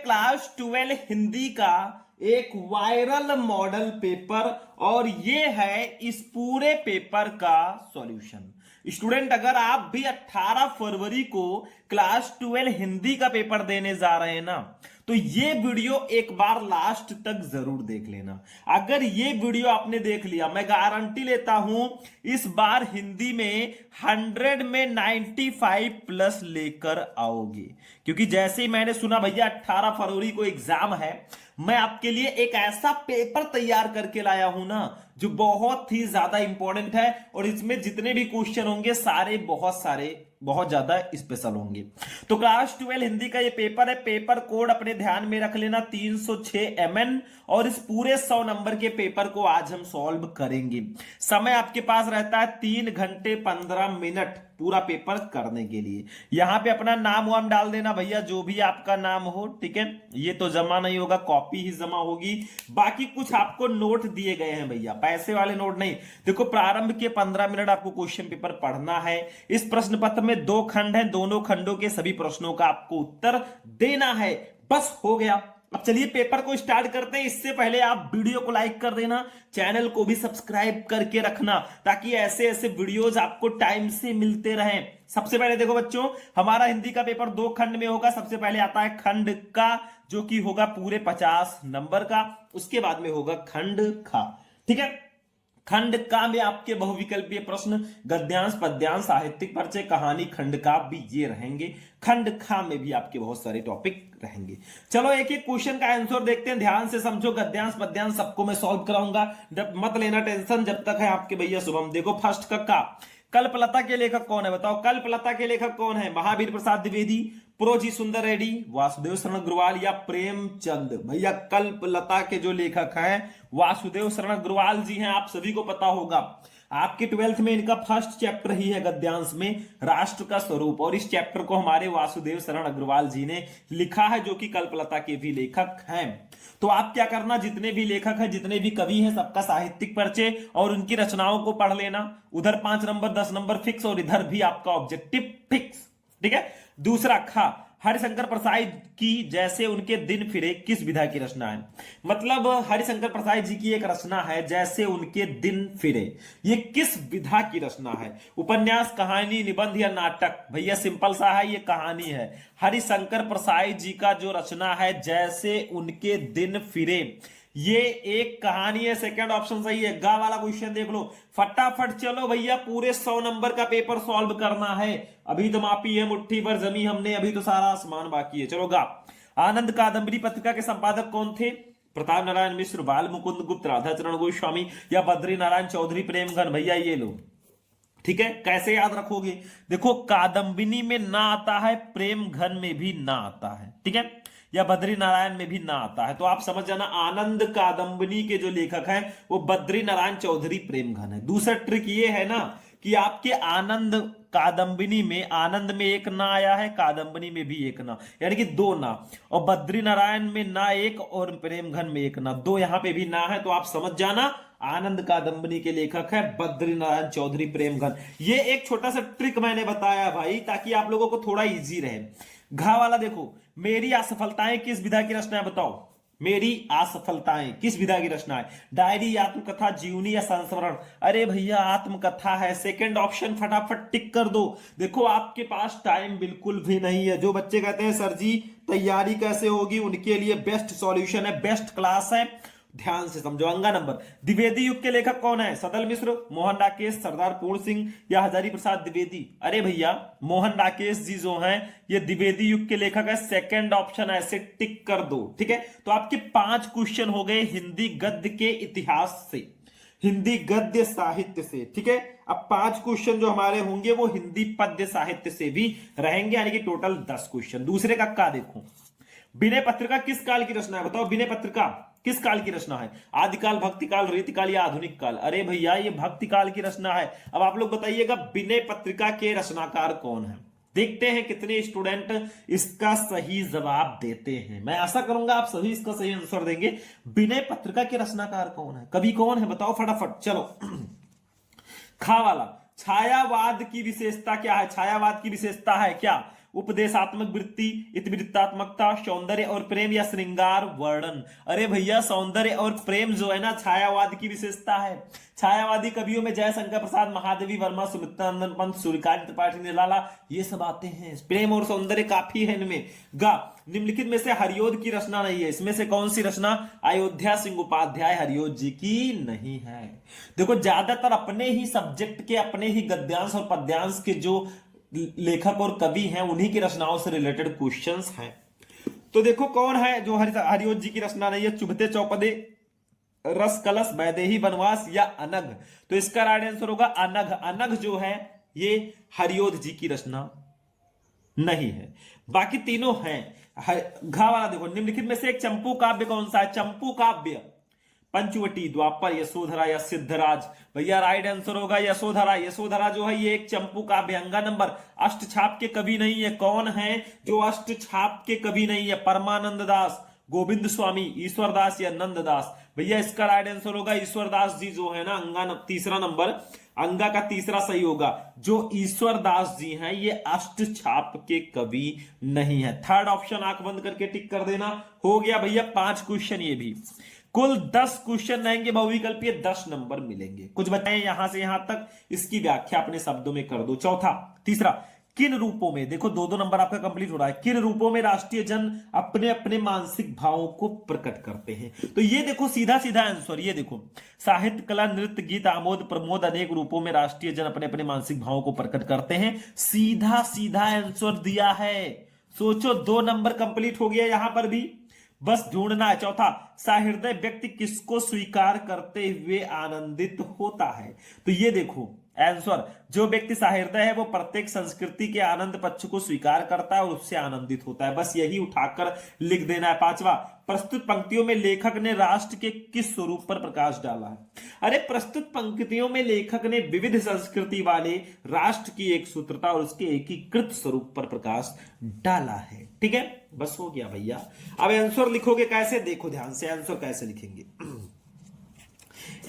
Class 12 Hindi का एक viral model paper और ये है इस पूरे पेपर का सॉल्यूशन। स्टूडेंट, अगर आप भी 18 फरवरी को क्लास 12 हिंदी का पेपर देने जा रहे हैं ना, तो ये वीडियो एक बार लास्ट तक जरूर देख लेना। अगर ये वीडियो आपने देख लिया, मैं गारंटी लेता हूं इस बार हिंदी में 100 में 95 प्लस लेकर आओगे। क्योंकि जैसे ही मैंने सुना भैया 18 फरवरी को एग्जाम है, मैं आपके लिए एक ऐसा पेपर तैयार करके लाया हूं ना जो बहुत ही ज्यादा इंपॉर्टेंट है और इसमें जितने भी क्वेश्चन होंगे सारे बहुत ज्यादा स्पेशल होंगे। तो क्लास 12 हिंदी का ये पेपर है। पेपर कोड अपने ध्यान में रख लेना 306 MN और इस पूरे 100 नंबर के पेपर को आज हम सॉल्व करेंगे। समय आपके पास रहता है 3 घंटे 15 मिनट पूरा पेपर करने के लिए। यहां पे अपना नाम वाम डाल देना भैया, जो भी आपका नाम हो, ठीक है। ये तो जमा नहीं होगा, कॉपी ही जमा होगी। बाकी कुछ आपको नोट दिए गए हैं भैया, पैसे वाले नोट नहीं। देखो, प्रारंभ के 15 मिनट आपको क्वेश्चन पेपर पढ़ना है। इस प्रश्न पत्र में 2 खंड हैं, दोनों खंडों के सभी प्रश्नों का आपको उत्तर देना है, बस हो गया। अब चलिए पेपर को स्टार्ट करते हैं। इससे पहले आप वीडियो को लाइक कर देना, चैनल को भी सब्सक्राइब करके रखना ताकि ऐसे ऐसे वीडियोस आपको टाइम से मिलते रहें। सबसे पहले देखो बच्चों, हमारा हिंदी का पेपर 2 खंड में होगा। सबसे पहले आता है खंड का, जो कि होगा पूरे 50 नंबर का। उसके बाद में होगा खंड खा, ठीक है। खंड का में आपके बहुविकल्पीय प्रश्न, गद्यांश, पद्यांश, साहित्यिक परिचय, कहानी, खंड का भी ये रहेंगे। खंड खा में भी आपके बहुत सारे टॉपिक रहेंगे। चलो एक एक क्वेश्चन का आंसर देखते हैं, ध्यान से समझो। गद्यांश पद्यांश सबको मैं सॉल्व कराऊंगा, जब मत लेना टेंशन जब तक है आपके भैया शुभम। देखो फर्स्ट का कल्पलता के लेखक कौन है बताओ। कल्पलता के लेखक कौन है? महावीर प्रसाद द्विवेदी, प्रोजी सुंदर रेड्डी, वासुदेव शरण अग्रवाल या प्रेमचंद। भैया कल्पलता के जो लेखक हैं वासुदेव शरण अग्रवाल जी हैं, आप सभी को पता होगा। आपके 12th में इनका फर्स्ट चैप्टर ही है गद्यांश में, राष्ट्र का स्वरूप, और इस चैप्टर को हमारे वासुदेव शरण अग्रवाल जी ने लिखा है, जो कि कल्पलता के भी लेखक हैं। तो आप क्या करना, जितने भी लेखक हैं, जितने भी कवि हैं, सबका साहित्यिक परिचय और उनकी रचनाओं को पढ़ लेना। उधर 5 नंबर 10 नंबर फिक्स और इधर भी आपका ऑब्जेक्टिव फिक्स, ठीक है। दूसरा खा, हरिशंकर प्रसाद की जैसे उनके दिन फिरे किस विधा की रचना है? मतलब हरिशंकर प्रसाद जी की एक रचना है जैसे उनके दिन फिरे, ये किस विधा की रचना है? उपन्यास, कहानी, निबंध या नाटक? भैया सिंपल सा है, ये कहानी है। हरिशंकर प्रसाद जी का जो रचना है जैसे उनके दिन फिरे, ये एक कहानी है। सेकंड ऑप्शन सही है। गा वाला क्वेश्चन देख लो फटाफट। चलो भैया, पूरे 100 नंबर का पेपर सॉल्व करना है। अभी तो मापी है मुट्ठी भर जमी हमने, अभी तो सारा आसमान बाकी है। चलो गा। आनंद कादंबरी पत्रिका के संपादक कौन थे? प्रताप नारायण मिश्र, बाल मुकुंद गुप्त, राधाचरण गोस्वामी या बद्री नारायण चौधरी प्रेमघन? भैया ये लो, ठीक है। कैसे याद रखोगे? देखो, कादंबिनी में ना आता है, प्रेम घन में भी ना आता है, ठीक है, या बद्री नारायण में भी ना आता है। तो आप समझ जाना, आनंद कादंबिनी के जो लेखक हैं वो बद्री नारायण चौधरी प्रेमघन है। दूसरा ट्रिक ये है ना कि आपके आनंद कादंबिनी में, आनंद में एक ना आया है, कादंबिनी में भी एक ना, यानी कि 2 ना, और बद्री नारायण में ना एक और प्रेमघन में एक ना, 2 यहां पे भी ना है। तो आप समझ जाना आनंद कादंबिनी के लेखक है बद्री नारायण चौधरी प्रेमघन। ये एक छोटा सा ट्रिक मैंने बताया भाई, ताकि आप लोगों को थोड़ा इजी रहे। घा वाला देखो, मेरी असफलताएं किस विधा की रचना है बताओ। मेरी असफलताएं किस विधा की रचना है? डायरी, आत्मकथा, जीवनी या संस्मरण? अरे भैया आत्मकथा है। सेकंड ऑप्शन फटाफट टिक कर दो। देखो आपके पास टाइम बिल्कुल भी नहीं है। जो बच्चे कहते हैं सर जी तैयारी कैसे होगी, उनके लिए बेस्ट सॉल्यूशन है, बेस्ट क्लास है। ध्यान से समझो। अंगा नंबर, द्विवेदी युग के लेखक कौन है? सदल मिश्र, मोहन राकेश, सरदार पूर्ण सिंह या हजारी प्रसाद द्विवेदी? अरे भैया मोहन राकेश जी जो हैं ये द्विवेदी युग के लेखक है। सेकंड ऑप्शन ऐसे टिक कर दो, ठीक है। तो आपके 5 क्वेश्चन हो गए हिंदी गद्य के इतिहास से, हिंदी गद्य साहित्य से, ठीक है। अब 5 क्वेश्चन जो हमारे होंगे वो हिंदी पद्य साहित्य से भी रहेंगे, यानी कि टोटल 10 क्वेश्चन। दूसरे का देखो, विनय पत्रिका किस काल की रचना है बताओ। विनय पत्रिका किस काल की रचना है? आदिकाल, भक्तिकाल, रीतिकाल या आधुनिक काल? अरे भैया ये भक्तिकाल की रचना है। अब आप लोग बताइएगा विनय पत्रिका के रचनाकार कौन है? देखते हैं कितने स्टूडेंट इसका सही जवाब देते हैं। मैं आशा करूंगा आप सभी इसका सही आंसर देंगे। विनय पत्रिका के रचनाकार कौन है, कवि कौन है बताओ फटाफट। चलो खा वाला, छायावाद की विशेषता क्या है? छायावाद की विशेषता है क्या? उपदेशात्मक वृत्ति, इतिवृत्तात्मकता, सौंदर्य और प्रेम या श्रृंगार वर्णन। अरे भैया सौंदर्य और प्रेम जो है ना छायावाद की विशेषता है। छायावादी कवियों में जयशंकर प्रसाद, महादेवी वर्मा, सुमित्रानंद पंत, सूर्यकांत त्रिपाठी, निराला, ये सब आते हैं। प्रेम और सौंदर्य काफी है इनमें। गा निम्नलिखित में से हरियोध की रचना नहीं है। इसमें से कौन सी रचना अयोध्या सिंह उपाध्याय हरियोध जी की नहीं है। देखो ज्यादातर अपने ही सब्जेक्ट के, अपने ही गद्यांश और पद्यांश के जो लेखक और कवि हैं उन्हीं की रचनाओं से रिलेटेड क्वेश्चंस हैं। तो देखो कौन है जो हरियोध जी की रचना नहीं है। चुभते चौपदे, रस कलश, वैदेही वनवास या अनघ। तो इसका राइट आंसर होगा अनघ। अनघ जो है ये हरियोध जी की रचना नहीं है। बाकी तीनों हैं। घा वाला देखो, निम्नलिखित में से एक चंपू काव्य कौन सा है। चंपू काव्य पंचवटी, द्वापर, यशोधरा या सिद्धराज। भैया राइट आंसर होगा यशोधरा। यशोधरा जो है ये एक चंपू काव्य। अंगा नंबर, अष्टछाप के कवि नहीं है। कौन है जो अष्टछाप के कवि नहीं है। परमानंद दास, गोविंद स्वामी, ईश्वर दास या नंददास। भैया इसका राइट आंसर होगा ईश्वर दास जी जो है ना, अंगा तीसरा नंबर, अंगा का तीसरा सही होगा। जो ईश्वर दास जी हैं ये अष्टछाप के कवि नहीं है। थर्ड ऑप्शन आंख बंद करके टिक कर देना। हो गया भैया 5 क्वेश्चन। ये भी कुल 10 क्वेश्चन रहेंगे बहुविकल्पीय, 10 नंबर मिलेंगे। कुछ बताएं यहां से यहां तक, इसकी व्याख्या अपने शब्दों में कर दो। चौथा, तीसरा, किन रूपों में, देखो 2-2 नंबर आपका कंप्लीट हो रहा है। किन रूपों में राष्ट्रीय जन अपने अपने मानसिक भावों को प्रकट करते हैं। तो ये देखो सीधा सीधा आंसर, ये देखो साहित्य, कला, नृत्य, गीत, आमोद प्रमोद, अनेक रूपों में राष्ट्रीय जन अपने अपने मानसिक भावों को प्रकट करते हैं। सीधा सीधा आंसर दिया है। सोचो 2 नंबर कंप्लीट हो गया यहां पर भी, बस ढूंढना है। चौथा, सहृदय व्यक्ति किसको स्वीकार करते हुए आनंदित होता है। तो ये देखो आंसर, जो व्यक्ति सहृदय है वो प्रत्येक संस्कृति के आनंद पक्ष को स्वीकार करता है और उससे आनंदित होता है। बस यही उठाकर लिख देना है। पांचवा, प्रस्तुत पंक्तियों में लेखक ने राष्ट्र के किस स्वरूप पर प्रकाश डाला है। अरे प्रस्तुत पंक्तियों में लेखक ने विविध संस्कृति वाले राष्ट्र की एक सूत्रता और उसके एकीकृत स्वरूप पर प्रकाश डाला है। ठीक है, बस हो गया भैया। अब आंसर लिखोगे कैसे, देखो ध्यान से आंसर कैसे लिखेंगे।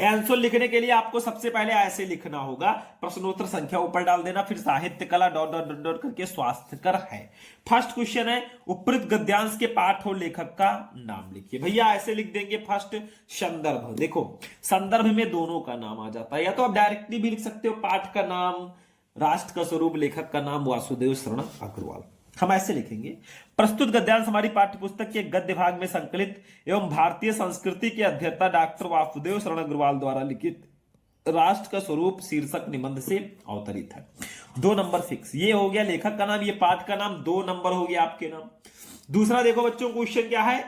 आंसर लिखने के लिए आपको सबसे पहले ऐसे लिखना होगा, प्रश्नोत्तर संख्या ऊपर डाल देना, फिर साहित्य, कला डॉट डॉट डॉट डॉट करके स्वास्थ्यकर है। फर्स्ट क्वेश्चन है, उपृत गद्यांश के पाठ और लेखक का नाम लिखिए। भैया ऐसे लिख देंगे, फर्स्ट संदर्भ। देखो संदर्भ में दोनों का नाम आ जाता है, या तो आप डायरेक्टली भी लिख सकते हो, पाठ का नाम, राष्ट्र का स्वरूप, लेखक का नाम वासुदेव शरण अग्रवाल। हम ऐसे लिखेंगे, प्रस्तुत गद्यांश हमारी पाठ्यपुस्तक के गद्य भाग में संकलित एवं भारतीय संस्कृति के अध्येता डॉक्टर वासुदेव शरण अग्रवाल द्वारा लिखित राष्ट्र का स्वरूप शीर्षक निबंध से अवतरित है। 2 नंबर फिक्स। ये हो गया लेखक का नाम, ये पाठ का नाम, 2 नंबर हो गया आपके नाम। दूसरा देखो बच्चों क्वेश्चन क्या है,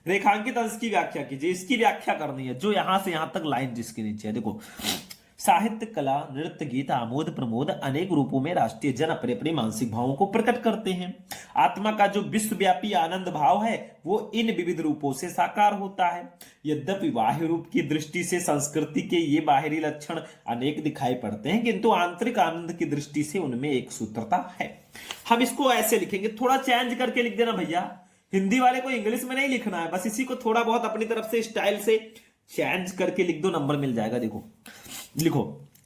रेखांकित अंश की व्याख्या कीजिए। इसकी व्याख्या करनी है, जो यहां से यहां तक लाइन जिसके नीचे है। देखो साहित्य, कला, नृत्य, गीत, आमोद प्रमोद, अनेक रूपों में राष्ट्रीय जन अपने अपने मानसिक भावों को प्रकट करते हैं। आत्मा का जो विश्वव्यापी आनंद भाव है वो इन विविध रूपों से साकार होता है। यद्यपि बाह्य रूप की दृष्टि से संस्कृति के ये बाहरी लक्षण अनेक दिखाई पड़ते हैं, किंतु आंतरिक आनंद की दृष्टि से उनमें एक सूत्रता है। हम इसको ऐसे लिखेंगे, थोड़ा चेंज करके लिख देना भैया। हिंदी वाले को इंग्लिश में नहीं लिखना है, बस इसी को थोड़ा बहुत अपनी तरफ से स्टाइल से चेंज करके लिख दो, नंबर मिल जाएगा। देखो लिखो,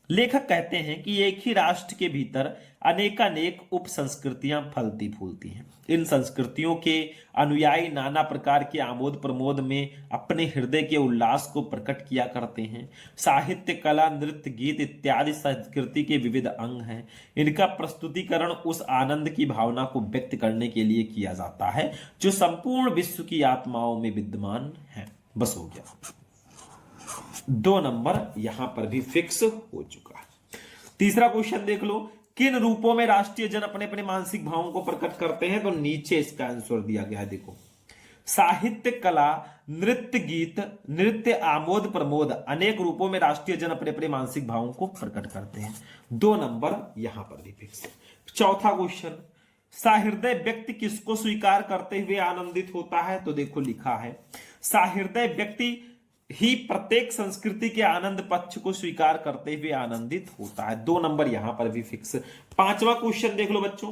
लेखक कहते हैं कि एक ही राष्ट्र के भीतर अनेकानेक उप संस्कृतियां फलती फूलती हैं। इन संस्कृतियों के अनुयायी नाना प्रकार के आमोद प्रमोद में अपने हृदय के उल्लास को प्रकट किया करते हैं। साहित्य, कला, नृत्य, गीत इत्यादि संस्कृति के विविध अंग हैं। इनका प्रस्तुतिकरण उस आनंद की भावना को व्यक्त करने के लिए किया जाता है जो संपूर्ण विश्व की आत्माओं में विद्यमान है। बस हो गया, 2 नंबर यहां पर भी फिक्स हो चुका है। तीसरा क्वेश्चन देख लो, किन रूपों में राष्ट्रीय जन अपने अपने मानसिक भावों को प्रकट करते हैं। तो नीचे इसका आंसर दिया गया है, देखो साहित्य, कला, नृत्य, गीत, नृत्य, आमोद प्रमोद, अनेक रूपों में राष्ट्रीय जन अपने अपने मानसिक भावों को प्रकट करते हैं। 2 नंबर यहां पर भी फिक्स है। चौथा क्वेश्चन, सहृदय व्यक्ति किसको स्वीकार करते हुए आनंदित होता है। तो देखो लिखा है, सहृदय व्यक्ति ही प्रत्येक संस्कृति के आनंद पक्ष को स्वीकार करते हुए आनंदित होता है। 2 नंबर यहां पर भी फिक्स। 5वां क्वेश्चन देख लो बच्चों,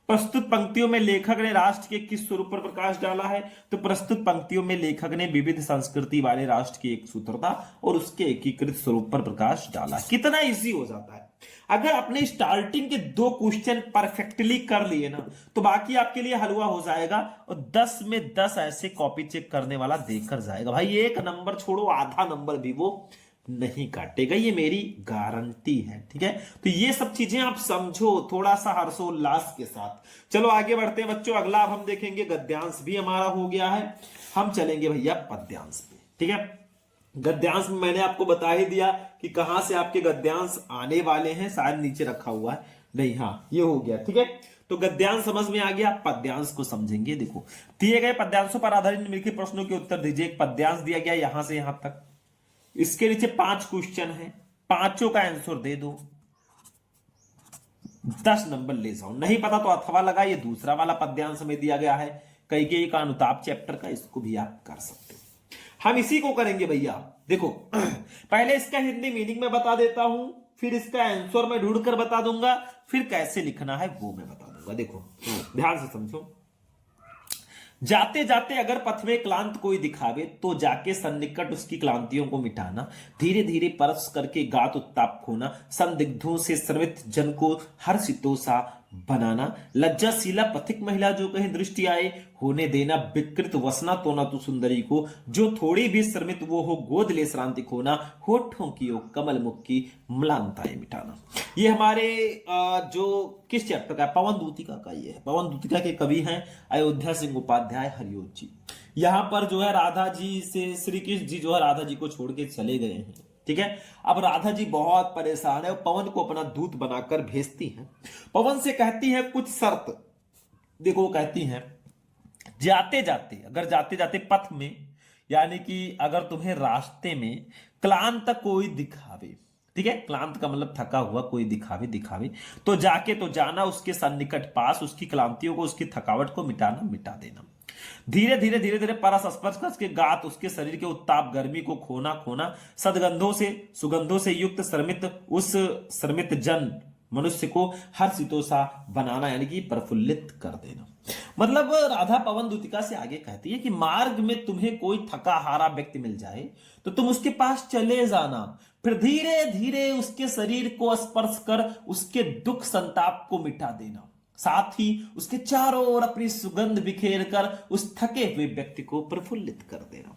प्रस्तुत पंक्तियों में लेखक ने राष्ट्र के किस स्वरूप पर प्रकाश डाला है? तो प्रस्तुत पंक्तियों में लेखक ने विविध संस्कृति वाले राष्ट्र की एक सूत्रता और उसके एकीकृत स्वरूप पर प्रकाश डाला। कितना इजी हो जाता है। अगर अपने स्टार्टिंग के 2 क्वेश्चन परफेक्टली कर लिए ना तो बाकी आपके लिए हलवा हो जाएगा, और 10 में 10 ऐसे कॉपी चेक करने वाला देकर जाएगा भाई। 1 नंबर छोड़ो, आधा नंबर भी वो नहीं काटेगा, ये मेरी गारंटी है। ठीक है, तो ये सब चीजें आप समझो थोड़ा सा हर्षोल्लास के साथ। चलो आगे बढ़ते हैं बच्चों। अगला अब हम देखेंगे, गद्यांश भी हमारा हो गया है, हम चलेंगे भैया पद्यांश पे। ठीक है, गद्यांश में मैंने आपको बता ही दिया कि कहां से आपके गद्यांश आने वाले हैं, शायद नीचे रखा हुआ है, नहीं, हाँ ये हो गया। ठीक है, तो गद्यांश समझ में आ गया, पद्यांश को समझेंगे। देखो, दिए गए पद्यांशों पर आधारित निम्नलिखित प्रश्नों के उत्तर दीजिए। एक पद्यांश दिया गया यहां से यहां तक, इसके नीचे 5 क्वेश्चन है, पांचों का आंसर दे दो, 10 नंबर ले जाओ। नहीं पता तो अथवा लगा, ये दूसरा वाला पद्यांश में दिया गया है कैकेयी का अनुताप चैप्टर का, इसको भी आप कर सकते हो। हम इसी को करेंगे भैया। देखो पहले इसका हिंदी मीनिंग में बता देता हूं, फिर इसका आंसर मैं ढूंढ कर बता दूंगा, फिर कैसे लिखना है वो मैं बता दूंगा। देखो ध्यान से समझो। जाते जाते अगर पथ में क्लांत कोई दिखावे, तो जाके सन्निकट उसकी क्लांतियों को मिटाना, धीरे धीरे परस करके गात उत्ताप खोना, संदिग्धों से श्रमित जन को हर्षितों सा बनाना, लज्जाशीला पथिक महिला जो कहीं दृष्टि आए, होने देना विकृत वसना तो ना तू सुंदरी को, जो थोड़ी भी श्रमित वो हो गोद ले श्रांति खोना, होठों की ओ कमल मुख की म्लानताएं मिटाना। ये हमारे जो किस चैप्टर का है, पवन दूतिका का ये है। पवन दूतिका के कवि हैं अयोध्या सिंह उपाध्याय हरिओत जी। यहां पर जो है राधा जी से श्री कृष्ण जी जो है राधा जी को छोड़ के चले गए हैं। ठीक है, अब राधा जी बहुत परेशान है, पवन को अपना दूत बनाकर भेजती हैं। पवन से कहती है कुछ शर्त। देखो वो कहती हैं, जाते जाते, अगर जाते जाते पथ में, यानी कि अगर तुम्हें रास्ते में क्लांत कोई दिखावे, ठीक है, क्लांत का मतलब थका हुआ कोई दिखावे, तो जाके तो जाना उसके सन्निकट पास, उसकी क्लांतियों को, उसकी थकावट को मिटा देना। धीरे धीरे परस स्पर्श करके गात उसके शरीर के उत्ताप गर्मी को खोना, सदगंधों से सुगंधों से युक्त श्रमित जन मनुष्य को हर्षितों सा बनाना, यानी कि प्रफुल्लित कर देना। मतलब राधा पवन दूतिका से आगे कहती है कि मार्ग में तुम्हें कोई थका हारा व्यक्ति मिल जाए तो तुम उसके पास चले जाना, फिर धीरे धीरे उसके शरीर को स्पर्श कर उसके दुख संताप को मिटा देना, साथ ही उसके चारों ओर अपनी सुगंध बिखेर कर उस थके हुए व्यक्ति को प्रफुल्लित कर देना।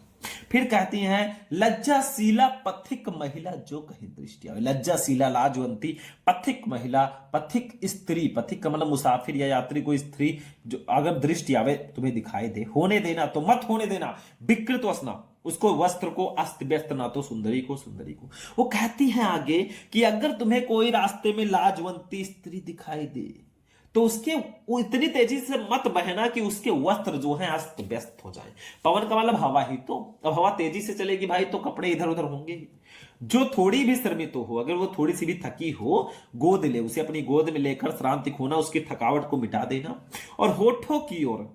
फिर कहती हैं, लज्जाशीला पथिक महिला जो कहीं दृष्टि आवे। लज्जाशीला लाजवंती पथिक महिला, पथिक स्त्री, पथिक का मतलब मुसाफिर या यात्री, कोई स्त्री जो अगर दृष्टि आवे तुम्हें दिखाई दे, होने देना तो मत होने देना विकृत वसना, उसको वस्त्र को अस्त व्यस्त ना तो सुंदरी को वो कहती हैं आगे कि अगर तुम्हें कोई रास्ते में लाजवंती स्त्री दिखाई दे तो उसके वो इतनी तेजी से मत बहना कि उसके वस्त्र जो हैं अस्त व्यस्त हो जाए। पवन का मतलब हवा ही, तो अब हवा तेजी से चलेगी भाई तो कपड़े इधर उधर होंगे ही। जो थोड़ी भी श्रमित हो, अगर वो थोड़ी सी भी थकी हो, गोद ले, उसे अपनी गोद में लेकर श्रांति खोना, उसकी थकावट को मिटा देना, और होठों की ओर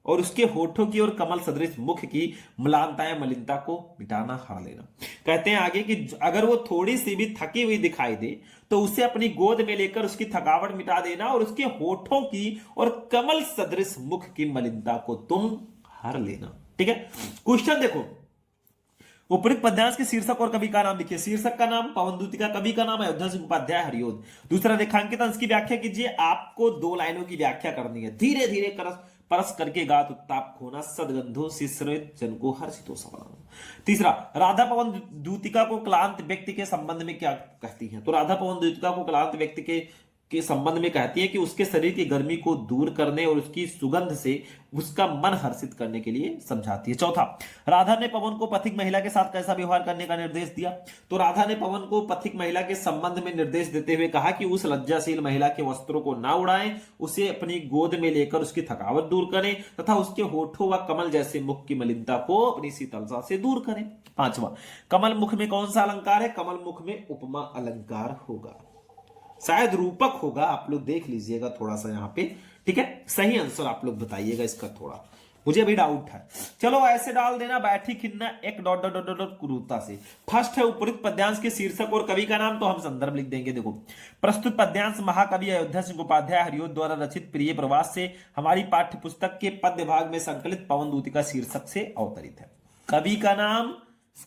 और उसके होठों की ओर कमल सदृश मुख की मलानताएं मलिनता को मिटाना, हरा लेना। कहते हैं आगे कि अगर वो थोड़ी सी भी थकी हुई दिखाई दे तो उसे अपनी गोद में लेकर उसकी थकावट मिटा देना, और उसके होठों की और कमल सदृश मुख की मलिनता को तुम हर लेना। ठीक है, क्वेश्चन देखो, उपयुक्त पद्यांश के शीर्षक और कवि का नाम लिखिए। शीर्षक का नाम पवन दूतिका, कवि का नाम अयोध्या सिंह उपाध्याय हरिओत। दूसरा, रेखांकित अंश की व्याख्या कीजिए। आपको 2 लाइनों की व्याख्या करनी है। धीरे धीरे परस करके गात उत्ताप खोना, सदगंधों से श्रमित जन को हर्षितों सा बनाना। तीसरा, राधा पवन दूतिका को क्लांत व्यक्ति के संबंध में क्या कहती है? तो राधा पवन दूतिका को क्लांत व्यक्ति के संबंध में कहती है कि उसके शरीर की गर्मी को दूर करने और उसकी सुगंध से उसका मन हर्षित करने के लिए समझाती है। चौथा, राधा ने पवन को पथिक महिला के साथ कैसा व्यवहार करने का निर्देश दिया? तो राधा ने पवन को पथिक महिला के संबंध में निर्देश देते हुए कहा कि उस लज्जाशील महिला के वस्त्रों को ना उड़ाएं, उसे अपनी गोद में लेकर उसकी थकावट दूर करें तथा उसके होठों व कमल जैसे मुख की मलिनता को अपनी शीतलता से दूर करें। पांचवा, कमल मुख में कौन सा अलंकार है? कमल मुख में उपमा अलंकार होगा, शायद रूपक होगा, आप लोग देख लीजिएगा थोड़ा सा यहाँ पे। ठीक है, सही आंसर आप लोग बताइएगा इसका थोड़ा। मुझे भी डाउट है। चलो ऐसे डाल देना, बैठी खिन्ना एक डॉट डॉट डॉट डॉट क्रूरता से। फर्स्ट है उपरोक्त पद्यांश के शीर्षक और कवि का नाम, तो हम संदर्भ लिख देंगे। देखो, प्रस्तुत पद्यांश महाकवि अयोध्या सिंह उपाध्याय हरिओद द्वारा रचित प्रिय प्रवास से हमारी पाठ्य पुस्तक के पद्य भाग में संकलित पवन दूतिका शीर्षक से अवतरित है। कवि का नाम,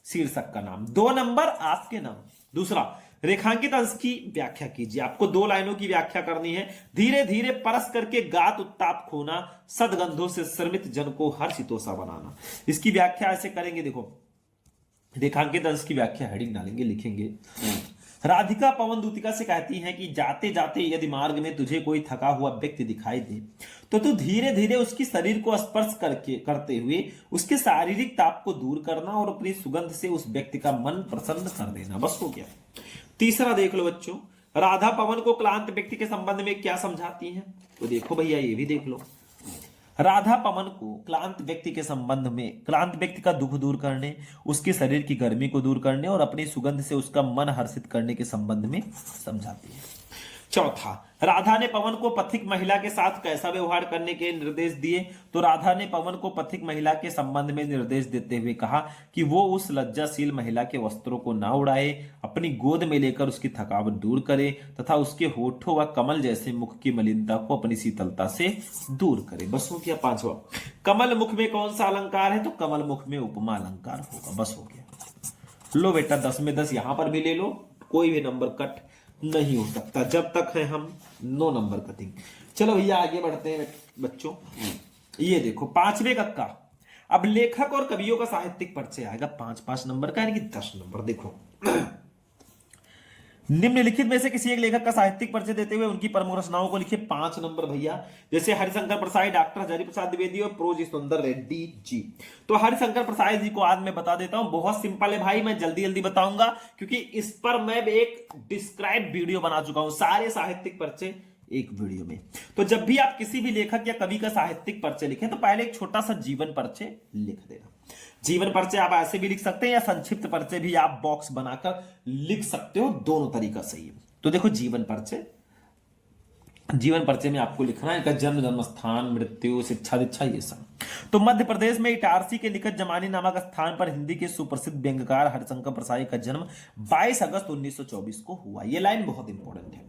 शीर्षक का नाम। 2 नंबर आपके नाम। दूसरा, रेखांकित अंश की व्याख्या कीजिए। आपको 2 लाइनों की व्याख्या करनी है। धीरे धीरे परस करके गात उत्ताप खोना, सदगंधों से श्रमित जन को हर्षितोषा बनाना। इसकी व्याख्या ऐसे करेंगे। देखो, रेखांकित अंश की व्याख्या हेडिंग डालेंगे, लिखेंगे, राधिका पवन दूतिका से कहती है कि जाते जाते यदि मार्ग में तुझे कोई थका हुआ व्यक्ति दिखाई दे तो तू धीरे धीरे उसकी शरीर को स्पर्श करते हुए उसके शारीरिक ताप को दूर करना और अपनी सुगंध से उस व्यक्ति का मन प्रसन्न कर देना। बस हो गया। तीसरा देख लो बच्चों, राधा पवन को क्लांत व्यक्ति के संबंध में क्या समझाती हैं? तो देखो भैया, ये भी देख लो। राधा पवन को क्लांत व्यक्ति के संबंध में, क्लांत व्यक्ति का दुख दूर करने, उसके शरीर की गर्मी को दूर करने और अपनी सुगंध से उसका मन हर्षित करने के संबंध में समझाती है। चौथा, राधा ने पवन को पथिक महिला के साथ कैसा व्यवहार करने के निर्देश दिए? तो राधा ने पवन को पथिक महिला के संबंध में निर्देश देते हुए कहा कि वो उस लज्जाशील महिला के वस्त्रों को ना उड़ाए, अपनी गोद में लेकर उसकी थकावट दूर करे तथा उसके होठों व कमल जैसे मुख की मलिनता को अपनी शीतलता से दूर करे। बस हो गया। 5वां, कमल मुख में कौन सा अलंकार है? तो कमल मुख में उपमा अलंकार होगा। बस हो गया। लो बेटा, 10 में 10 यहां पर भी ले लो, कोई भी नंबर कट नहीं हो सकता जब तक है हम 9 नंबर कटिंग। चलो भैया आगे बढ़ते हैं बच्चों। ये देखो 5वें कक्का, अब लेखक और कवियों का साहित्यिक परिचय आएगा 5-5 नंबर का, यानी कि 10 नंबर। देखो, निम्नलिखित में से किसी एक लेखक का साहित्यिक परिचय देते हुए उनकी प्रमुख रचनाओं को लिखिए। 5 नंबर भैया, जैसे हरिशंकर प्रसाद, डॉक्टर हजारी प्रसाद द्विवेदी और प्रोज सुंदर रेड्डी जी। तो हरिशंकर प्रसाद जी को आज मैं बता देता हूं, बहुत सिंपल है भाई, मैं जल्दी जल्दी बताऊंगा क्योंकि इस पर मैं एक डिस्क्राइब वीडियो बना चुका हूं, सारे साहित्यिक परिचय एक वीडियो में। तो जब भी आप किसी भी लेखक या कवि का साहित्यिक परिचय लिखें तो पहले एक छोटा सा जीवन परिचय लिख देना। जीवन परिचय आप ऐसे भी लिख सकते हैं या संक्षिप्त परिचय भी आप बॉक्स बनाकर लिख सकते हो, दोनों तरीका सही है। तो देखो, जीवन परिचय, जीवन परिचय में आपको लिखना है इनका जन्म, जन्म स्थान, मृत्यु, शिक्षा दीक्षा, ये सब। तो मध्य प्रदेश में इटारसी के निकट जमानी नामक स्थान पर हिंदी के सुप्रसिद्ध व्यंग्यकार हरिशंकर प्रसाद का जन्म 22 अगस्त 1924 को हुआ। यह लाइन बहुत इंपॉर्टेंट है।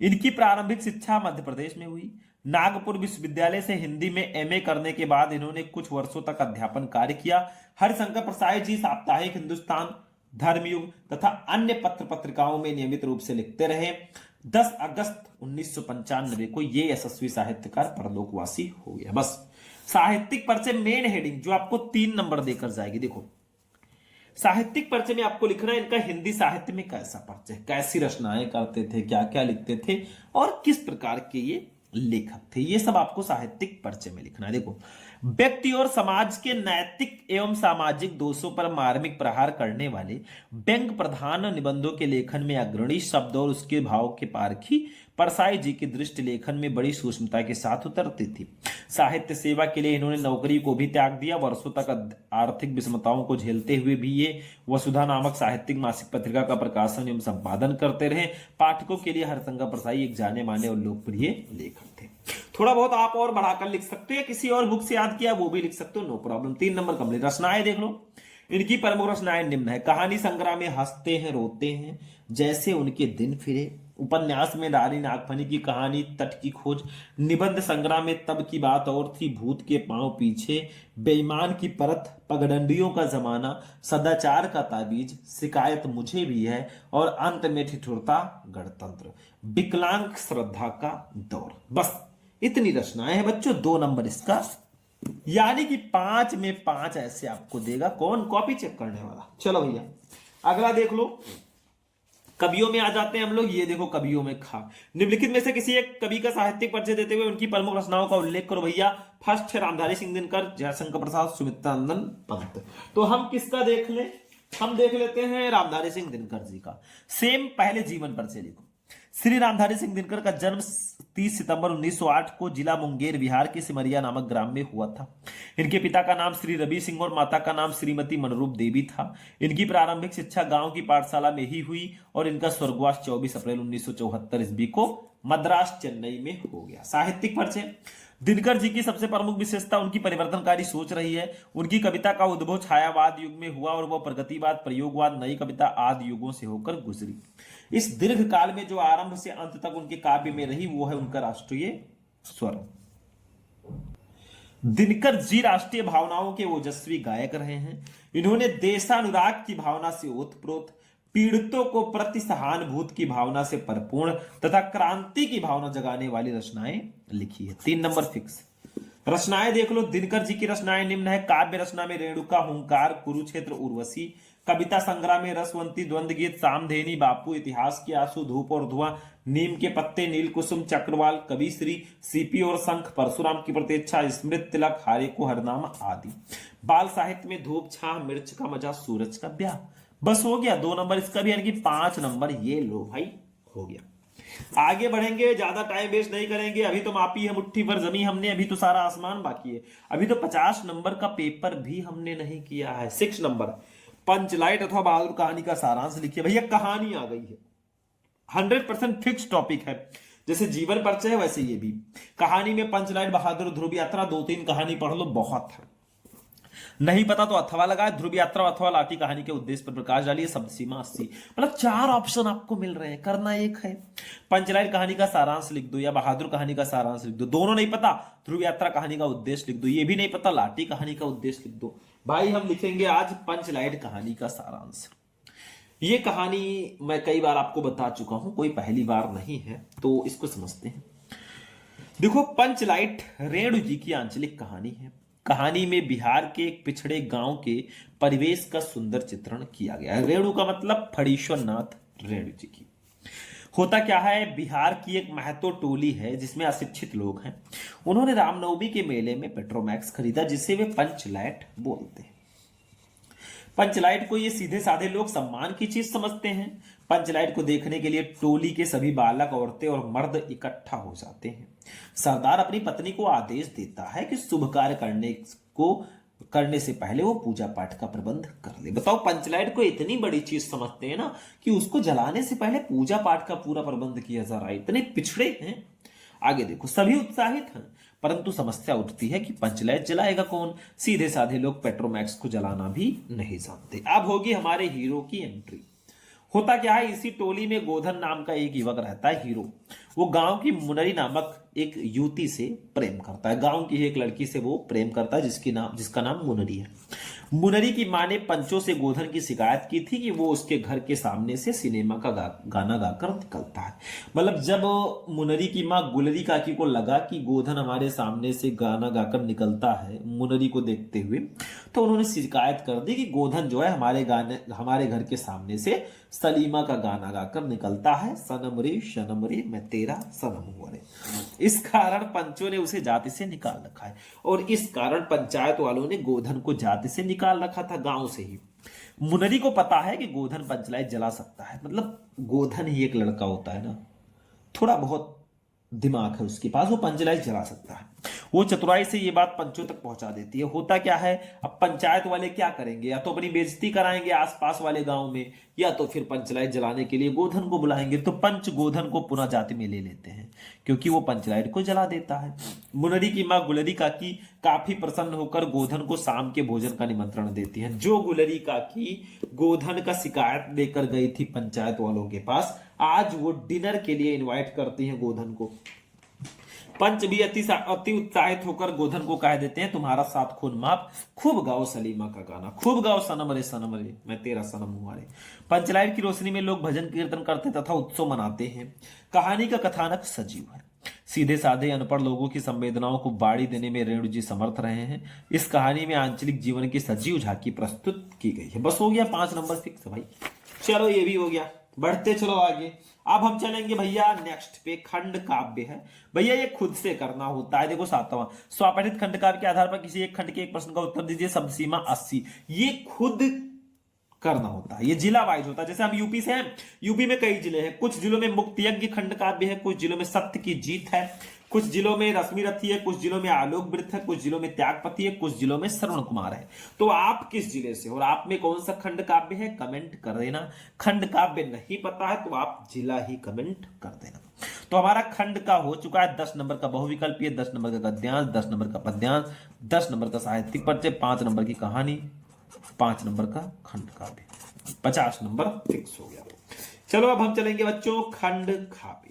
इनकी प्रारंभिक शिक्षा मध्य प्रदेश में हुई। नागपुर विश्वविद्यालय से हिंदी में एमए करने के बाद इन्होंने कुछ वर्षों तक अध्यापन कार्य किया। हरिशंकर प्रसाद जी साप्ताहिक हिंदुस्तान, धर्मयुग तथा अन्य पत्र पत्रिकाओं में नियमित रूप से लिखते रहे। 10 अगस्त 1995 को ये यशस्वी साहित्यकार परलोकवासी हो गया। बस साहित्यिक परिचय मेन हेडिंग जो आपको 3 नंबर देकर जाएगी। देखो, साहित्यिक परिचय में आपको लिखना है इनका हिंदी साहित्य में कैसा परिचय, कैसी रचनाएं करते थे, क्या क्या लिखते थे और किस प्रकार के ये लेखक थे, ये सब आपको साहित्यिक परिचय में लिखना है। देखो, व्यक्ति और समाज के नैतिक एवं सामाजिक दोषों पर मार्मिक प्रहार करने वाले व्यंग प्रधान निबंधों के लेखन में अग्रणी शब्द और उसके भाव के पारखी परसाई जी की दृष्टि लेखन में बड़ी सूक्ष्मता के साथ उतरती थी। साहित्य सेवा के लिए इन्होंने नौकरी को भी त्याग दिया। वर्षों तक आर्थिक विषमताओं को झेलते हुए भी ये वसुधा नामक साहित्यिक मासिक पत्रिका का प्रकाशन एवं संपादन करते रहे। पाठकों के लिए हरिशंकर प्रसाद एक जाने माने और लोकप्रिय लेखक थे। थोड़ा बहुत आप और बढ़ाकर लिख सकते हैं, किसी और बुक से याद किया वो भी लिख सकते हो, नो प्रॉब्लम। 3 number complete. रचनाएं देख लो, इनकी प्रमुख रचनाएं निम्न है। कहानी संग्रह में हंसते हैं रोते हैं जैसे उनके दिन फिरे, उपन्यास में रानी नागफनी की कहानी तट की खोज, निबंध संग्रह में तब की बात और थी, भूत के पांव पीछे, बेईमान की परत, पगडंडियों का जमाना, सदाचार का ताबीज, शिकायत मुझे भी है और अंत में ठिठुरता गणतंत्र, विकलांग श्रद्धा का दौर। बस इतनी रचनाएं हैं बच्चों। 2 नंबर इसका, यानी कि 5 में 5 ऐसे आपको देगा। कौन? कॉपी चेक करने वाला। चलो भैया अगला देख लो। कवियों में आ जाते हैं हम लोग। ये देखो, कवियों में खा, निम्नलिखित में से किसी एक कवि का साहित्यिक परिचय देते हुए उनकी प्रमुख रचनाओं का उल्लेख करो भैया। फर्स्ट है रामधारी सिंह दिनकर, जयशंकर प्रसाद, सुमित्रानंदन पंत। तो हम किसका देख लें? हम देख लेते हैं रामधारी सिंह दिनकर जी का। सेम पहले जीवन परिचय लिखो। श्री रामधारी सिंह दिनकर का जन्म 30 सितंबर 1908 को जिला मुंगेर बिहार के सिमरिया नामक ग्राम में हुआ था। इनके पिता का नाम श्री रवि सिंह और माता का नाम श्रीमती मनरूप देवी था। इनकी प्रारंभिक शिक्षा गांव की पाठशाला में ही हुई और इनका स्वर्गवास 24 अप्रैल 1974 ईस्वी को मद्रास चेन्नई में हो गया। साहित्यिक परिचय, दिनकर जी की सबसे प्रमुख विशेषता उनकी परिवर्तनकारी सोच रही है। उनकी कविता का उद्भव छायावाद युग में हुआ और वह प्रगतिवाद, प्रयोगवाद, नई कविता आदि युगों से होकर गुजरी। इस दीर्घ काल में जो आरंभ से अंत तक उनके काव्य में रही वो है उनका राष्ट्रीय स्वर। दिनकर जी राष्ट्रीय भावनाओं के ओजस्वी गायक रहे हैं। इन्होंने देशानुराग की भावना से ओतप्रोत, पीड़ितों को प्रति सहानुभूति की भावना से परिपूर्ण तथा क्रांति की भावना जगाने वाली रचनाएं लिखी है। 3 नंबर फिक्स। रचनाएं देख लो। दिनकर जी की रचनाएं निम्न है। काव्य रचना में रेणुका, हुंकार, कुरुक्षेत्र, उर्वशी। कविता संग्रह में रसवंती, द्वंद्व गीत, सामधेनी, बापू, इतिहास के आंसू, धूप और धुआं, नीम के पत्ते, नील कुसुम, चक्रवाल, कविश्री, सीपी और शंख, परशुराम की प्रतीक्षा, स्मृत तिलक, हारे को हरनामा आदि। बाल साहित्य में धूप, छाह, मिर्च का मजा, सूरज का ब्याह। बस हो गया 2 नंबर इसका भी, यानी कि 5 नंबर ये लो भाई हो गया। आगे बढ़ेंगे, ज्यादा टाइम वेस्ट नहीं करेंगे। अभी तो मापी है मुट्ठी भर जमी हमने, अभी तो सारा आसमान बाकी है। अभी तो 50 नंबर का पेपर भी हमने नहीं किया है। 6 नंबर, पंचलाइट अथवा बहादुर कहानी का सारांश लिखिए। भैया कहानी आ गई है, 100% फिक्स टॉपिक है। जैसे जीवन परिचय है वैसे ये भी कहानी में पंचलाइट, बहादुर, ध्रुव यात्रा, 2-3 कहानी पढ़ लो, बहुत है। नहीं पता तो अथवा लगाए, ध्रुव यात्रा अथवा लाठी कहानी के उद्देश्य पर प्रकाश डालिए, शब्द सीमा 80। मतलब 4 ऑप्शन आपको मिल रहे हैं, करना एक है। पंचलाइट कहानी का सारांश लिख दो या बहादुर कहानी का सारांश लिख दो। दोनों नहीं पता, ध्रुव यात्रा कहानी का उद्देश्य लिख दो। ये भी नहीं पता, लाठी कहानी का उद्देश्य लिख दो। भाई हम लिखेंगे आज पंचलाइट कहानी का सारांश। ये कहानी मैं कई बार आपको बता चुका हूं, कोई पहली बार नहीं है, तो इसको समझते हैं। देखो, पंचलाइट रेणु जी की आंचलिक कहानी है। कहानी में बिहार के एक पिछड़े गांव के परिवेश का सुंदर चित्रण किया गया है। रेणु का मतलब फणीश्वर नाथ रेणु जी की। होता क्या है, बिहार की एक महतो टोली है जिसमें अशिक्षित लोग हैं। उन्होंने रामनवमी के मेले में पेट्रोमैक्स खरीदा, जिसे वे पंचलाइट बोलते हैं। पंचलाइट को ये सीधे साधे लोग सम्मान की चीज समझते हैं। पंचलाइट को देखने के लिए टोली के सभी बालक, औरतें और मर्द इकट्ठा हो जाते हैं। सरदार अपनी पत्नी को आदेश देता है कि शुभ कार्य करने से पहले वो पूजा पाठ का प्रबंध कर ले। बताओ, पंचलाइट को इतनी बड़ी चीज समझते हैं ना कि उसको जलाने से पहले पूजा पाठ का पूरा प्रबंध किया जा रहा है। इतने पिछड़े हैं। आगे देखो, सभी उत्साहित हैं, परंतु समस्या उठती है कि पंचलाइट जलाएगा कौन। सीधे साधे लोग पेट्रोमैक्स को जलाना भी नहीं जानते। अब होगी हमारे हीरो की एंट्री। होता क्या है, इसी टोली में गोधन नाम का एक युवक रहता है, हीरो। वो गांव की मुनरी नामक एक युवती से प्रेम करता है। गांव की एक लड़की से वो प्रेम करता है जिसका नाम मुनरी है। मुनरी की मां ने पंचों से गोधन की शिकायत की थी कि वो उसके घर के सामने से सिनेमा का गाना गाकर निकलता है। मतलब जब मुनरी की मां गुलरी काकी को लगा कि गोधन हमारे सामने से गाना गाकर निकलता है मुनरी को देखते हुए, तो उन्होंने शिकायत कर दी कि गोधन जो है हमारे घर के सामने से सलीमा का गाना गाकर निकलता है, सनम रे मैं तेरा सनम हुआ रे। इस कारण पंचों ने उसे जाति से निकाल रखा है, और इस कारण पंचायत वालों ने गोधन को जाति से निकाल रखा था, गांव से ही। मुनरी को पता है कि गोधन पंचलाइट जला सकता है। मतलब गोधन ही एक लड़का होता है ना, थोड़ा बहुत दिमाग है उसके पास, वो पंचलाइट जला सकता है। वो चतुराई से ये बात पंचों तक पहुंचा देती है। होता क्या है, अब पंचायत वाले क्या करेंगे, या तो अपनी बेइज्जती कराएंगे आसपास वाले गांव में, या तो फिर पंचलाइट जलाने के लिए गोधन को बुलाएंगे। तो पंच गोधन को पुनः जाति में ले लेते हैं, क्योंकि वो पंचलाइट को जला देता है। मुनरी की मां गुलरी काकी काफी प्रसन्न होकर गोधन को शाम के भोजन का निमंत्रण देती है। जो गुलरी काकी गोधन का शिकायत लेकर गई थी पंचायत वालों के पास, आज वो डिनर के लिए इन्वाइट करती हैं गोधन को। पंच भी अति उत्साहित होकर गोधन को कह देते हैं, तुम्हारा साथ खून माफ, खूब गाओ सलीमा का गाना, खूब गाओ सनम रे मैं तेरा सनम हुआ रे। पंचलाइट की रोशनी में लोग भजन कीर्तन करते तथा उत्सव मनाते हैं। कहानी का कथानक सजीव है। सीधे साधे अनपढ़ लोगों की संवेदनाओं को बाड़ी देने में रेणु जी समर्थ रहे हैं। इस कहानी में आंचलिक जीवन की सजीव झांकी प्रस्तुत की गई है। बस हो गया, 5 नंबर फिक्स भाई। चलो ये भी हो गया, बढ़ते चलो आगे। अब हम चलेंगे भैया नेक्स्ट पे, खंड काव्य है। भैया ये खुद से करना होता है। देखो 7वां, स्वपठित खंड काव्य के आधार पर किसी एक खंड के एक प्रश्न का उत्तर दीजिए, शब्द सीमा 80। ये खुद करना होता है, ये जिला वाइज होता है। जैसे हम यूपी से हैं, यूपी में कई जिले हैं, कुछ जिलों में मुक्त यज्ञ खंड काव्य है, कुछ जिलों में सत्य की जीत है, कुछ जिलों में रश्मि रथी है, कुछ जिलों में आलोक वृत्त है, कुछ जिलों में त्यागपति है, कुछ जिलों में श्रवण कुमार है। तो आप किस जिले से और आप में कौन सा खंड काव्य है कमेंट कर देना। खंड काव्य नहीं पता है तो आप जिला ही कमेंट कर देना। तो हमारा खंड का हो चुका है 10 नंबर का बहुविकल्पीय, 10 नंबर का गद्यांश, 10 नंबर का पद्यांश, 10 नंबर का साहित्यिक परिचय, 5 नंबर की कहानी, 5 नंबर का खंड काव्य, 50 नंबर फिक्स हो गया। चलो अब हम चलेंगे बच्चों खंड खा पे।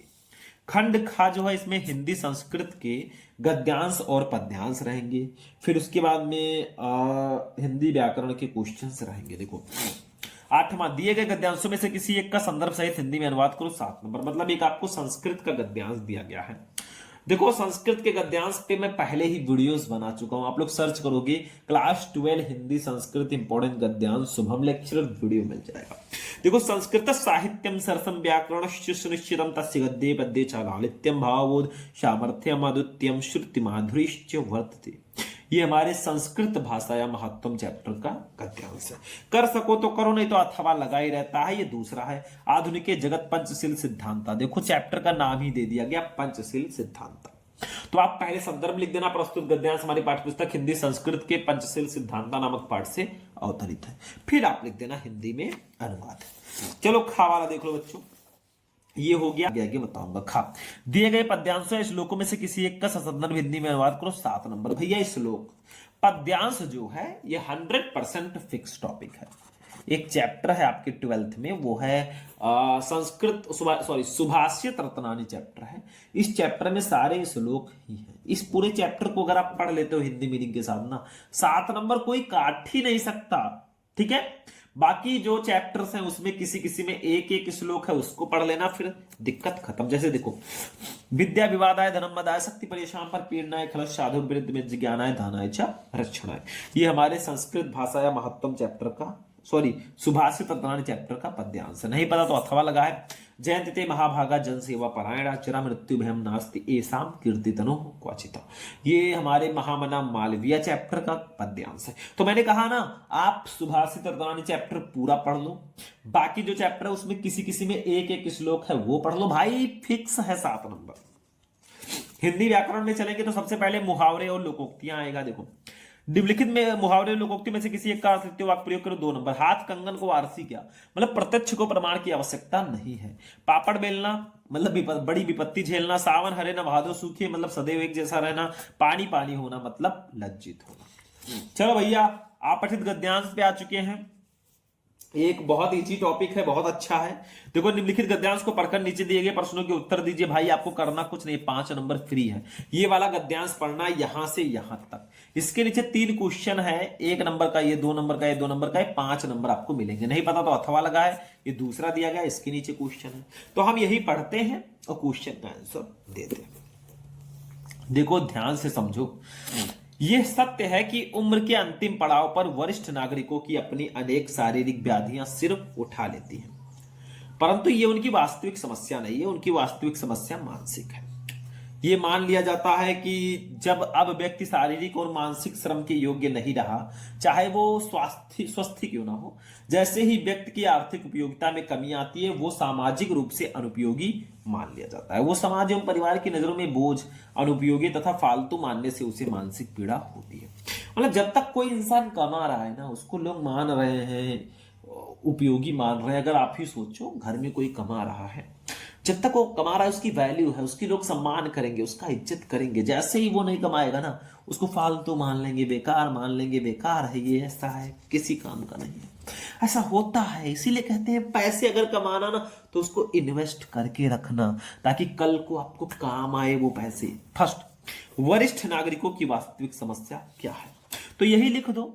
खंड खा जो है इसमें हिंदी संस्कृत के गद्यांश और पद्यांश रहेंगे, फिर उसके बाद में हिंदी व्याकरण के क्वेश्चंस रहेंगे। देखो 8वां, दिए गए गद्यांशों में से किसी एक का संदर्भ सहित हिंदी में अनुवाद करो 7 नंबर। मतलब एक आपको संस्कृत का गद्यांश दिया गया है। देखो संस्कृत के गद्यांश पे मैं पहले ही वीडियोस बना चुका हूं, आप लोग सर्च करोगे क्लास 12 हिंदी संस्कृत इंपॉर्टेंट गद्यांश शुभम लेक्चर, वीडियो मिल जाएगा। देखो संस्कृत साहित्यम सरसम व्याकरण सुनिश्चितम तस्य गद्ये पद्ये च लालित्यम भावोद सामर्थ्यम अद्वितीयम श्रुति माधुरीश्च वर्तते। ये हमारे संस्कृत भाषा या महत्वम चैप्टर का गद्यांश है। कर सको तो करो, नहीं तो अथवा लगा ही रहता है। ये दूसरा है आधुनिक जगत पंचशील सिद्धांता। देखो चैप्टर का नाम ही दे दिया गया पंचशील सिद्धांता। तो आप पहले संदर्भ लिख देना, प्रस्तुत गद्यांश हमारी पाठ्यपुस्तक हिंदी संस्कृत के पंचशील सिद्धांता नामक पाठ से अवतरित है। फिर आप लिख देना हिंदी में अनुवाद। चलो खा वाला देख लो बच्चों, ये हो गया। आगे बताऊंगा। खा, दिए गए पद्यांशों या श्लोकों में से किसी एक का संदर्भ हिंदी में अनुवाद करो 7 नंबर। भैया श्लोक पद्यांश जो है ये 100% फिक्स टॉपिक है। एक चैप्टर है आपके 12th में, वो है संस्कृत सुभाषित रत्नानी चैप्टर है। इस चैप्टर में सारे श्लोक ही हैं। इस पूरे चैप्टर को अगर आप पढ़ लेते हो हिंदी मीनिंग के साथ ना, 7 नंबर कोई काट ही नहीं सकता। ठीक है, बाकी जो चैप्टर्स हैं उसमें किसी किसी में एक एक श्लोक है, उसको पढ़ लेना, फिर दिक्कत खत्म। जैसे देखो विद्या विवादाय धनम मदाय शक्ति परेशान पर पीड़नाय खलस साधु वृद्ध में ज्ञानाय दानाय च रक्षणाय। ये हमारे संस्कृत भाषा या महत्वम चैप्टर का सुभाषित रत्नानी चैप्टर का पद्यांश। नहीं पता तो अथवा लगा है। जयंती महाभागा जन सेवा परायणा चिरा मृत्यु भयम नास्ति एसाम कीर्तितनो क्वचित। ये हमारे महामना मालवीय चैप्टर का पद्यांश है। तो मैंने कहा ना आप सुभाषित रत्नानी चैप्टर पूरा पढ़ लो, बाकी जो चैप्टर है उसमें किसी किसी में एक एक श्लोक है वो पढ़ लो भाई, फिक्स है 7 नंबर। हिंदी व्याकरण में चलेंगे तो सबसे पहले मुहावरे और लोकोक्तियां आएगा। देखो निम्नलिखित में मुहावरे लोकोक्ति में से किसी एक का अर्थ वाक्य प्रयोग करो 2 नंबर। हाथ कंगन को आरसी क्या, मतलब प्रत्यक्ष को प्रमाण की आवश्यकता नहीं है। पापड़ बेलना मतलब बड़ी विपत्ति झेलना। सावन हरे न भादो सूखे मतलब सदैव एक जैसा रहना। पानी पानी होना मतलब लज्जित होना। चलो भैया आप पठित गद्यांश पे आ चुके हैं। एक बहुत इजी टॉपिक है, बहुत अच्छा है। देखो निम्नलिखित गद्यांश को पढ़कर नीचे दिए गए प्रश्नों के उत्तर दीजिए। भाई आपको करना कुछ नहीं, 5 नंबर फ्री है। ये वाला गद्यांश पढ़ना यहां से यहां तक। इसके नीचे 3 क्वेश्चन है, 1 नंबर का, ये 2 नंबर का, ये 2 नंबर का, 5 नंबर आपको मिलेंगे। नहीं पता तो अथवा लगा है, ये दूसरा दिया गया, इसके नीचे क्वेश्चन है। तो हम यही पढ़ते हैं और क्वेश्चन का आंसर देते हैं। देखो ध्यान से समझो, यह सत्य है कि उम्र के अंतिम पड़ाव पर वरिष्ठ नागरिकों की अपनी अनेक शारीरिक व्याधियां सिर्फ उठा लेती हैं, परंतु ये उनकी वास्तविक समस्या नहीं है। उनकी वास्तविक समस्या मानसिक है। ये मान लिया जाता है कि जब अब व्यक्ति शारीरिक और मानसिक श्रम के योग्य नहीं रहा, चाहे वो स्वस्थ क्यों ना हो, जैसे ही व्यक्ति की आर्थिक उपयोगिता में कमी आती है वो सामाजिक रूप से अनुपयोगी मान लिया जाता है। वो समाज एवं परिवार की नजरों में बोझ, अनुपयोगी तथा फालतू मानने से उसे मानसिक पीड़ा होती है। मतलब जब तक कोई इंसान कमा रहा है ना, उसको लोग मान रहे हैं, उपयोगी मान रहे हैं। अगर आप ही सोचो घर में कोई कमा रहा है, जब तक वो कमा रहा है उसकी वैल्यू है, उसकी लोग सम्मान करेंगे, उसका इज्जत करेंगे। जैसे ही वो नहीं कमाएगा ना, उसको फालतू मान लेंगे, बेकार मान लेंगे, बेकार है ये, ऐसा है, किसी काम का नहीं है। ऐसा होता है, इसीलिए कहते हैं पैसे अगर कमाना ना तो उसको इन्वेस्ट करके रखना, ताकि कल को आपको काम आए वो पैसे। फर्स्ट, वरिष्ठ नागरिकों की वास्तविक समस्या क्या है, तो यही लिख दो,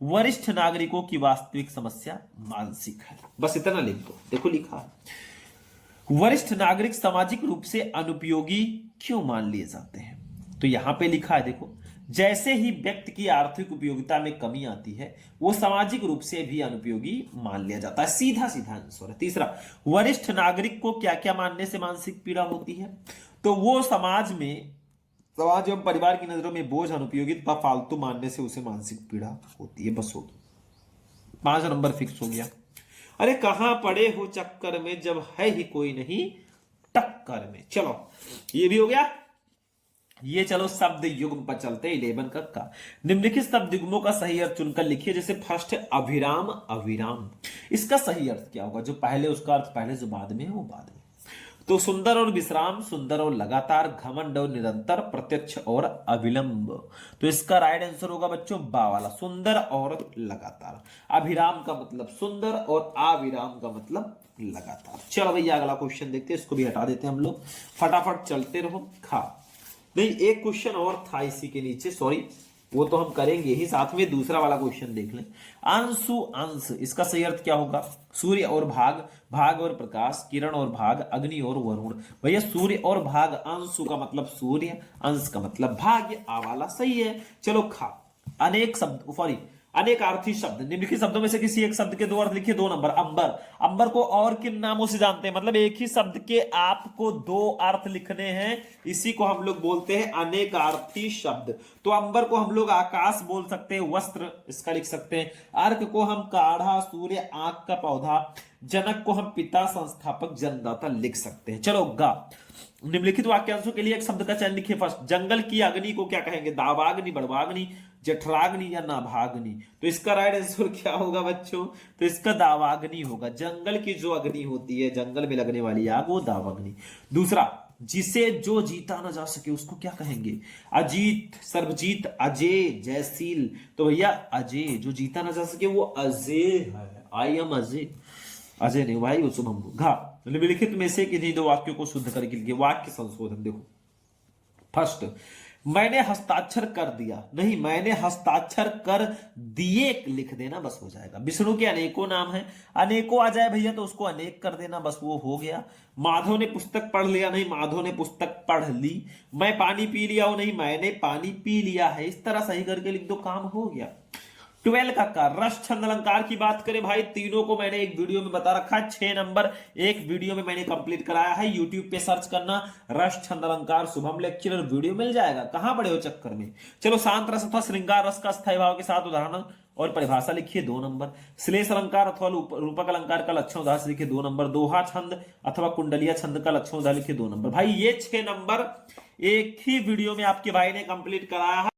वरिष्ठ नागरिकों की वास्तविक समस्या मानसिक है। बस इतना लिख दो। देखो लिखा है, वरिष्ठ नागरिक सामाजिक रूप से अनुपयोगी क्यों मान लिए जाते हैं, तो यहां पे लिखा है देखो, जैसे ही व्यक्ति की आर्थिक उपयोगिता में कमी आती है वो सामाजिक रूप से भी अनुपयोगी मान लिया जाता है। सीधा सीधा आंसर है। तीसरा, वरिष्ठ नागरिक को क्या क्या मानने से मानसिक पीड़ा होती है, तो वो समाज एवं परिवार की नजरों में बोझ, अनुपयोगी तथा फालतू मानने से उसे मानसिक पीड़ा होती है। बस हो गया, 5 नंबर फिक्स हो गया। अरे कहां पड़े हो चक्कर में जब है ही कोई नहीं टक्कर में। चलो ये भी हो गया। ये चलो शब्द युग्म पर चलते हैं 11 का निम्नलिखित शब्द युग्मों का सही अर्थ चुनकर लिखिए। जैसे फर्स्ट है अभिराम, अविराम, इसका सही अर्थ क्या होगा? जो पहले उसका अर्थ पहले, जो बाद में है वो बाद में। तो सुंदर और विश्राम, सुंदर और लगातार, घमंड और निरंतर, प्रत्यक्ष और अविलंब। तो इसका राइट आंसर होगा बच्चों बा वाला, सुंदर और लगातार। अभिराम का मतलब सुंदर और अविराम का मतलब लगातार। चलो भैया अगला क्वेश्चन देखते हैं, इसको भी हटा देते हैं हम लोग, फटाफट चलते रहो। खा नहीं, एक क्वेश्चन और था इसी के नीचे, सॉरी, वो तो हम करेंगे ही, साथ में दूसरा वाला क्वेश्चन देख लें। अंशु, अंश, इसका सही अर्थ क्या होगा? सूर्य और भाग, भाग और प्रकाश, किरण और भाग, अग्नि और वरुण। भैया सूर्य और भाग, अंशु का मतलब सूर्य, अंश का मतलब भाग, ये आ वाला सही है। चलो खा अनेक शब्द, सॉरी अनेकार्थी शब्द, निम्नलिखित शब्दों में से किसी एक शब्द के दो अर्थ लिखिए। 2 नंबर अंबर, अंबर को और किन नामों से जानते हैं? मतलब एक ही शब्द के आपको 2 अर्थ लिखने हैं, इसी को हम लोग बोलते हैं अनेकार्थी शब्द। तो अंबर को हम लोग आकाश बोल सकते हैं, वस्त्र इसका लिख सकते हैं। अर्क को हम काढ़ा, सूर्य आंख का पौधा, जनक को हम पिता, संस्थापक, जन्मदाता लिख सकते हैं। चलो गा निम्नलिखित वाक्यांशों के लिए एक शब्द का चयन लिखिए। फर्स्ट, जंगल की अग्नि को क्या कहेंगे? दावाग्नि, बड़वाग्नि, जठराग्नि या नाभाग्नि। तो इसका राइट आंसर क्या होगा बच्चों? तो इसका दावाग्नि होगा। जंगल की जो अग्नि होती है, जंगल में लगने वाली आग, वो दावाग्नि। दूसरा, जिसे जो जीता ना जा सके उसको क्या कहेंगे? अजीत, सर्वजीत, अजय, जयशील। तो भैया अजय, जो जीता ना जा सके वो अजय है। आई एम अजय, अजय नहीं भाई, वो शुभम। घा निम्नलिखित में से किन्हीं 2 वाक्यों को शुद्ध करके लिखिए। वाक्य संशोधन देखो। फर्स्ट, मैंने हस्ताक्षर कर दिया, नहीं मैंने हस्ताक्षर कर दिए लिख देना, बस हो जाएगा। विष्णु के अनेकों नाम हैं, अनेकों आ जाए भैया तो उसको अनेक कर देना, बस वो हो गया। माधव ने पुस्तक पढ़ लिया, नहीं माधव ने पुस्तक पढ़ ली। मैं पानी पी लिया हूं, नहीं मैंने पानी पी लिया है। इस तरह सही करके लिख दो, काम हो गया। 12 का रस छंद अलंकार की बात करें भाई, तीनों को मैंने एक वीडियो में बता रखा है। 6 नंबर एक वीडियो में मैंने कंप्लीट कराया है। यूट्यूब पे सर्च करना रस छंद अलंकार शुभम लेक्चरर, वीडियो मिल जाएगा। कहां पड़े हो चक्कर में। चलो शांत रस अथवा श्रृंगार रस का स्थायी भाव के साथ उदाहरण और परिभाषा लिखिए 2 नंबर। श्लेष अलंकार अथवा रूपक अलंकार का लक्षण उदाहरण लिखिए 2 नंबर। दोहा छंद अथवा कुंडलिया छंद का लक्षण उदाहरण लिखिए 2 नंबर। भाई ये 6 नंबर एक ही वीडियो में आपके भाई ने कंप्लीट कराया है।